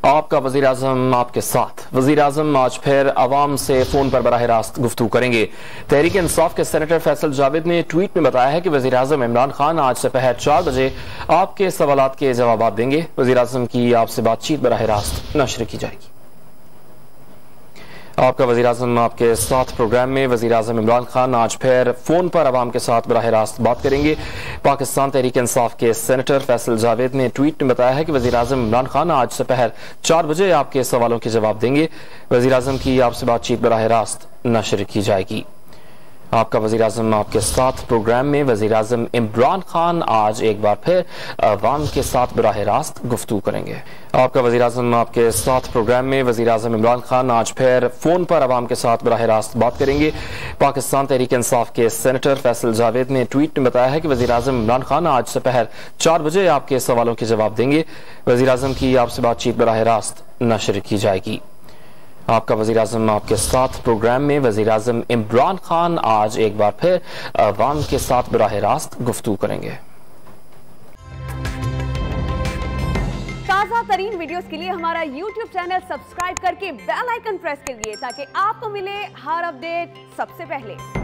आपका वज़ीर आज़म आपके साथ। वज़ीर आज़म आज फिर अवाम से फोन पर बराह रास्त गुफ्तगू करेंगे। तहरीक इंसाफ के सेनेटर फैसल जावेद ने ट्वीट में बताया है कि वज़ीर आज़म इमरान खान आज दोपहर 4 बजे आपके सवालात के जवाब देंगे। वज़ीर आज़म की आपसे बातचीत बराह रास्त नशर की जाएगी। आपका वज़ीर आज़म आपके साथ प्रोग्राम में वज़ीर आज़म इमरान खान आज फिर फोन पर अवाम के साथ बराह रास्त बात करेंगे। पाकिस्तान तहरीक इंसाफ के सेनेटर फैसल जावेद ने ट्वीट में बताया है कि वज़ीर आज़म इमरान खान आज दोपहर 4 बजे आपके सवालों के जवाब देंगे। वज़ीर आज़म की आपसे बातचीत बराह रास्त नशर की जाएगी। आपका वज़ीर आज़म आपके साथ प्रोग्राम में वज़ीर आज़म इमरान खान आज एक बार फिर अवाम के साथ बराह रास्त गुफ्तगू करेंगे। आपका वज़ीर आज़म आपके साथ प्रोग्राम में वज़ीर आज़म इमरान खान आज फिर फोन पर अवाम के साथ बराह रास्त बात करेंगे। पाकिस्तान तहरीक इंसाफ के सेनेटर फैसल जावेद ने ट्वीट में बताया है कि वज़ीर आज़म इमरान खान आज दोपहर 4 बजे आपके सवालों के जवाब देंगे। वज़ीर आज़म की आपसे बातचीत बराह रास्त नशर की जाएगी। आपका वज़ीर आज़म आपके साथ प्रोग्राम में वज़ीर आज़म इमरान खान आज एक बार फिर अवाम के साथ बराह रास्त गुफ्तगू करेंगे। ताज़ा तरीन वीडियोस के लिए हमारा YouTube चैनल सब्सक्राइब करके बेल आइकन प्रेस करिए ताकि आपको मिले हर अपडेट सबसे पहले।